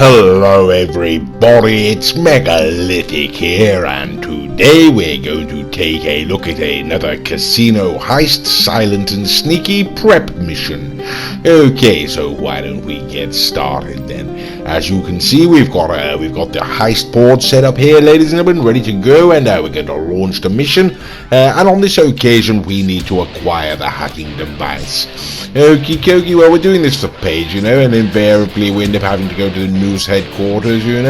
Hello everybody, it's Megalithic here, and today we're going to take a look at another casino heist, silent and sneaky prep mission. Okay, so why don't we get started then? As you can see, we've got the heist board set up here, ladies and gentlemen, ready to go, and we're going to launch the mission. And on this occasion, we need to acquire the hacking device. Okie dokie, well, we're doing this for Paige, and invariably we end up having to go to the news headquarters, and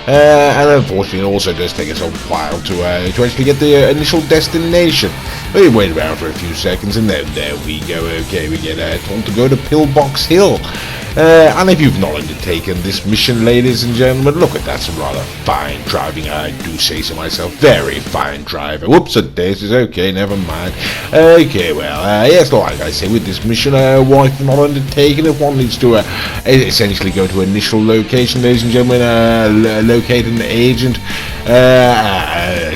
unfortunately it also does take us a while to actually get the initial destination. We wait around for a few seconds, and then there we go. Okay, we get told to go to Pillbox Hill. And if you've not undertaken this mission, ladies and gentlemen, look at that, some rather fine driving, I do say so myself, very fine driver. Whoops, this is okay, never mind. Okay, well, yes, like I say, with this mission, one if not undertaken, if one needs to essentially go to initial location, ladies and gentlemen, locate an agent,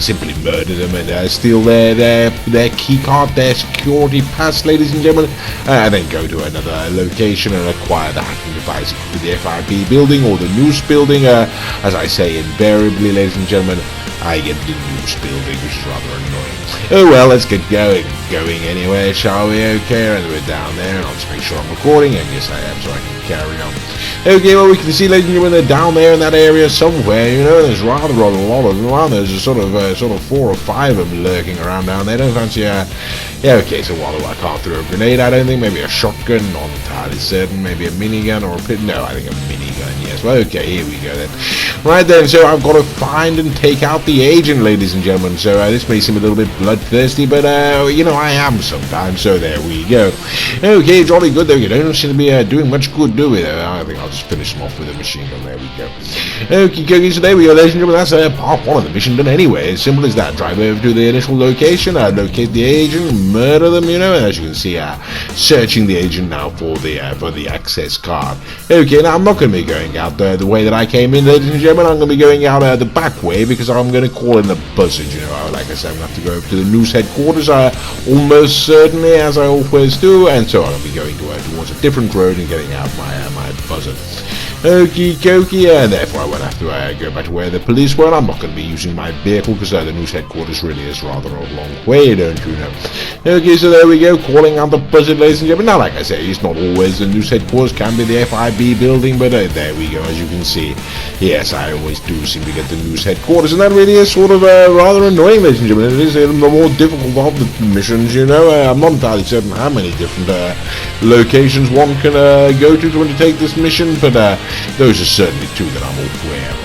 simply murder them and steal their key card, their security pass, ladies and gentlemen, and then go to another location and acquire the hacking device to the FIB building or the news building. As I say, invariably, ladies and gentlemen, I get the news building, which is rather annoying. Oh well, let's get going anyway, shall we? Okay, and we're down there, and I'll just make sure I'm recording, and yes I am, so I can carry on. Okay, well, we can see, ladies and gentlemen, they're down there in that area somewhere, there's rather a lot of them around. There's a sort of 4 or 5 of them lurking around down there. Don't fancy, yeah, okay, so what do I can't throw a grenade, I don't think, maybe a shotgun, not entirely certain, maybe a minigun or a pit, no, I think a minigun, yes, well, okay, here we go then. Right then, so I've got to find and take out the agent, ladies and gentlemen, so this may seem a little bit bloodthirsty, but, I am sometimes, so there we go. Okay, jolly good, though, you don't seem to be doing much good, do we, though? I think I'll just finish them off with a machine gun, there we go. Okay, so there we go, ladies and gentlemen, that's part 1 of the mission done anyway, as simple as that. Drive over to the initial location, locate the agent, murder them, and as you can see, searching the agent now for the access card. Okay, now I'm not going to be going out the way that I came in, ladies and gentlemen. I'm going to be going out the back way because I'm going to call in the buzzard, like I said, I'm going to have to go over to the news headquarters, almost certainly, as I always do, and so I'm going to be going towards a different road and getting out my buzzard. Okie dokie, and therefore I won't have to go back to where the police were. I'm not going to be using my vehicle because the news headquarters really is rather a long way, don't you know? Okay, so there we go, calling out the buzzard, ladies and gentlemen. Now, like I say, it's not always the news headquarters, can be the FIB building, but there we go, as you can see. Yes, I always do seem to get the news headquarters, and that really is sort of rather annoying, ladies and gentlemen. It is the more difficult of the missions, I'm not entirely certain how many different locations one can go to undertake this mission, but those are certainly 2 that I'm aware of.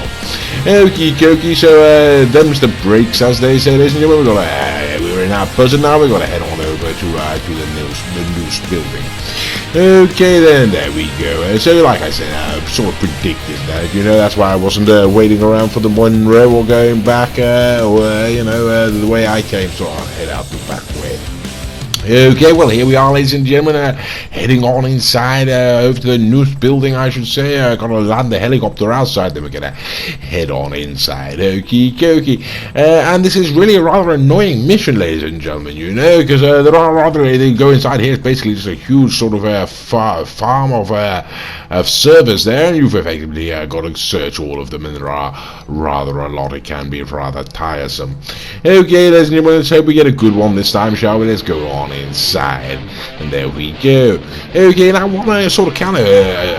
Okie dokie, so them's the brakes, as they say, ladies and gentlemen. We're in our buzzard now, we've got to head on over to the news building. Okay then, there we go. So like I said, I sort of predicted that, that's why I wasn't waiting around for the Monroe or going back, the way I came, so I'll head out the back way. Okay, well, here we are, ladies and gentlemen, heading on inside, over to the news building, I should say. Gonna land the helicopter outside, then we're gonna head on inside. Okie dokie. And this is really a rather annoying mission, ladies and gentlemen, because they go inside here, it's basically just a huge sort of farm of servers there, and you've effectively got to search all of them, and there are rather a lot. It can be rather tiresome. Okay, ladies and gentlemen, let's hope we get a good one this time, shall we? Let's go on inside, and there we go. Okay, now I want to sort of kind of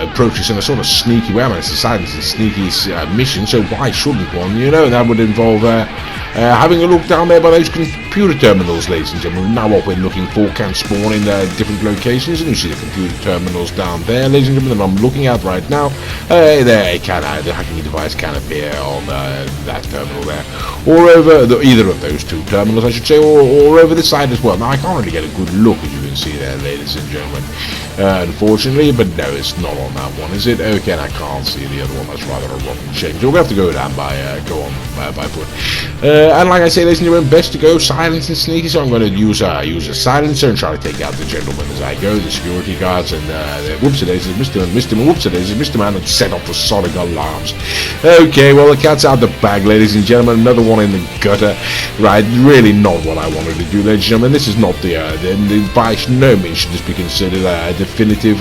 approach this in a sort of sneaky way. I mean, it's a sneaky mission, so why shouldn't one? That would involve having a look down there by those computer terminals, ladies and gentlemen. Now what we're looking for can spawn in different locations, and you see the computer terminals down there, ladies and gentlemen, that I'm looking at right now. The hacking device can appear on that terminal there, or over either of those 2 terminals, I should say, or over this side as well. Now I can't really get a good look, as you can see there, ladies and gentlemen, unfortunately, but no, it's not on that one, is it? Okay, and I can't see the other one. That's rather a rotten shame, so we'll have to go down by foot. And like I say, ladies and gentlemen, best to go silent and sneaky, so I'm going to use a silencer and try to take out the gentleman as I go, the security guards, and whoops-a-daisy, missed him, whoops-a-daisy, missed him, and set off the sonic alarms. Okay, well, the cat's out the bag, ladies and gentlemen, another one in the gutter. Right, really not what I wanted to do, ladies and gentlemen. This is not the by no means should this be considered a definitive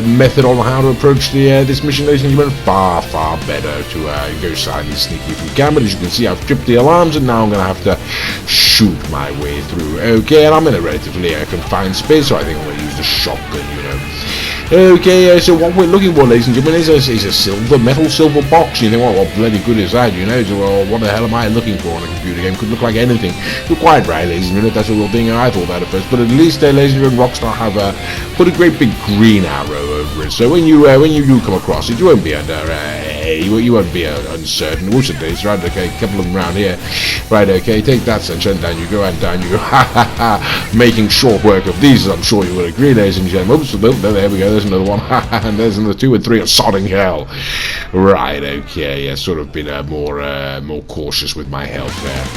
method on how to approach this mission, ladies and gentlemen. Far better to go silent and sneaky if we can, but as you can see, I've tripped the alarms, and now I'm going to have to shoot my way through. Okay, and I'm in a relatively confined space, so I think I'm going to use the shotgun, you know. Okay, so what we're looking for, ladies and gentlemen, is a metal silver box. You think, well, what bloody good is that, you know? So, well, what the hell am I looking for in a computer game? Could look like anything. You're quite right, ladies and gentlemen, that's the real thing I thought about at first. But at least, ladies and gentlemen, Rockstar have put a great big green arrow over it. So when you do come across it, you won't be under... you won't be uncertain. Also, days, right? Okay, a couple of them around here. Right, okay, take that, sunshine, down you go, and down you go. Ha ha ha! Making short work of these, I'm sure you will agree, ladies and gentlemen. Oops, there we go, there's another one. Ha ha, and there's another 2 and 3 of sodding hell. Right, okay, yeah, sort of been more cautious with my health there.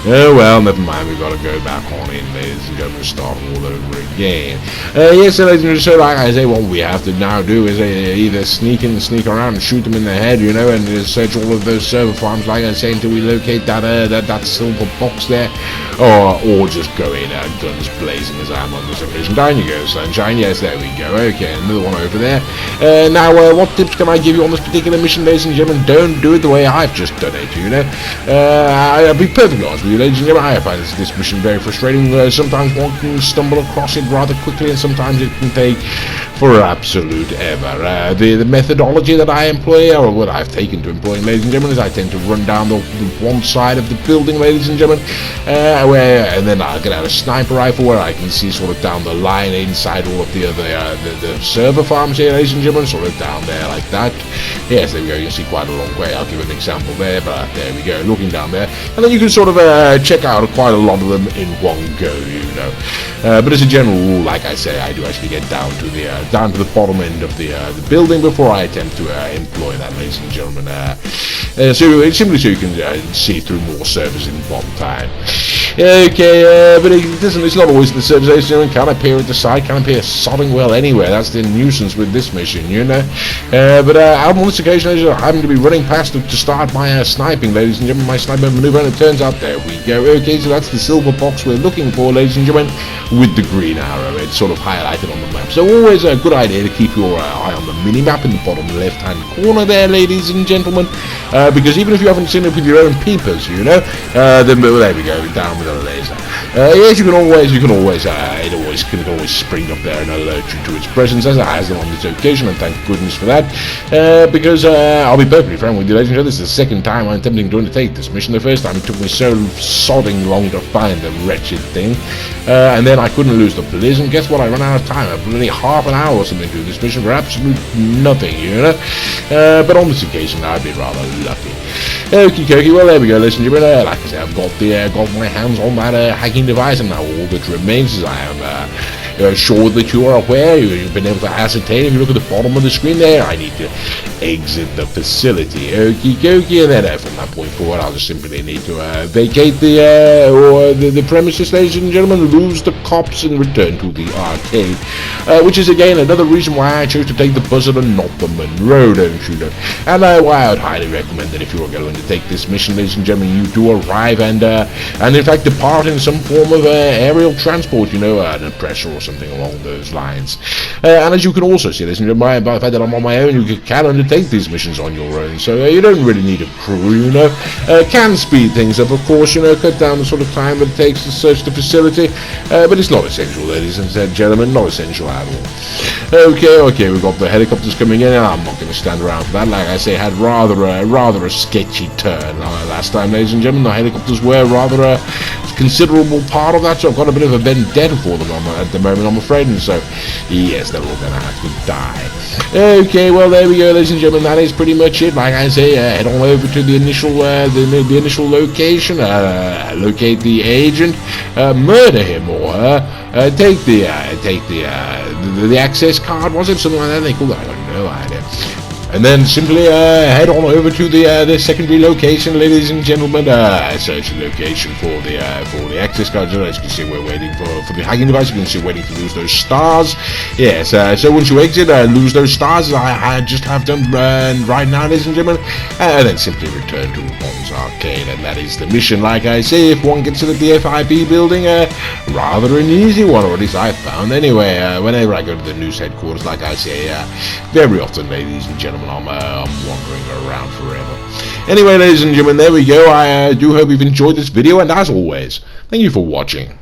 Oh well, never mind, we've got to go back on in, ladies and gentlemen, start all over again. Yes, so ladies and gentlemen, so like I say, what we have to now do is either sneak in and sneak around and shoot them in the head, you know, and search all of those server farms, like I say, until we locate that silver box there, or just go in guns blazing as I'm on this mission. Down you go, sunshine. Yes, there we go. Okay, another one over there. Now, what tips can I give you on this particular mission, ladies and gentlemen? Don't do it the way I've just done it, you know. I'll be perfectly honest with you, ladies and gentlemen, I find this mission very frustrating. Sometimes one can stumble across it rather quickly, and sometimes it can take for absolute ever. The methodology that I employ, or what I've taken to employing, ladies and gentlemen, is I tend to run down the one side of the building, ladies and gentlemen, and then I'll get out a sniper rifle where I can see sort of down the line inside all of the server farms here, ladies and gentlemen, sort of down there like that. Yes, there we go, you can see quite a long way. I'll give an example there, but there we go, looking down there, and then you can sort of check out quite a lot of them in one go, you know. But as a general rule, like I say, I do actually get down to the bottom end of the building before I attempt to employ that, ladies and gentlemen. So simply so you can see through more servers in one time. Okay, but it's not always the servers, ladies and gentlemen. Can't appear at the side, can't appear sodding well anywhere. That's the nuisance with this mission, you know. But on this occasion, I happen to be running past to start my sniping, ladies and gentlemen, my sniper maneuver, and it turns out, there we go. Okay, so that's the silver box we're looking for, ladies and gentlemen, with the green arrow. It's sort of highlighted on the map. So always a good idea to keep your eye on the mini-map in the bottom left-hand corner there, ladies and gentlemen, because even if you haven't seen it with your own peepers, you know, then there we go, down with the laser. Yes, you can always it can always spring up there and alert you to its presence, as it has on this occasion, and thank goodness for that, because I'll be perfectly frank with you, ladies and gentlemen, this is the second time I'm attempting to undertake this mission. The first time it took me so sodding long to find the wretched thing, and then I couldn't lose the police, and guess what, I ran out of time, nearly half an hour or something to do this mission for absolute nothing, you know. But on this occasion I've been rather lucky. Okie dokie, well there we go, listen, like I said, I've got my hands on that hacking device, and now all that remains is I am sure that you are aware, you've been able to ascertain, if you look at the bottom of the screen there, I need to exit the facility. Okie dokie, and then from that point forward I'll just simply need to vacate the premises, ladies and gentlemen, lose the cops and return to the arcade, which is again another reason why I chose to take the Buzzard and not the Monroe, don't you know. And why I would highly recommend that if you are going to take this mission, ladies and gentlemen, you do arrive and in fact depart in some form of aerial transport, you know, an oppressor or something along those lines. And as you can also see, ladies and gentlemen, by the fact that I'm on my own, you can undertake these missions on your own, so you don't really need a crew, you know. Can speed things up, of course, you know, cut down the sort of time that it takes to search the facility, but it's not essential, ladies and gentlemen, not essential at all. Okay, we've got the helicopters coming in, and I'm not going to stand around for that. Like I say, had rather a sketchy turn last time, ladies and gentlemen. The helicopters were rather a considerable part of that, so I've got a bit of a vendetta for them at the moment, I'm afraid, and so yes, they're all going to have to die. Okay, well there we go, ladies and gentlemen, that is pretty much it. Like I say, head on over to the initial location, locate the agent, murder him or her, take the access card, was it something like that they call it? I got no idea. And then simply head on over to the secondary location, ladies and gentlemen. Search the location for the access cards. As you can see, we're waiting for the hacking device. You can see we're waiting to lose those stars. Yes. So once you exit, lose those stars, as I just have done right now, ladies and gentlemen, and then simply return to Bond's Arcade, and that is the mission. Like I say, if one gets to the DFIB building, rather an easy one, or at least I found anyway. Whenever I go to the news headquarters, like I say, very often, ladies and gentlemen, I'm wandering around forever. Anyway, ladies and gentlemen, there we go. I do hope you've enjoyed this video, and as always, thank you for watching.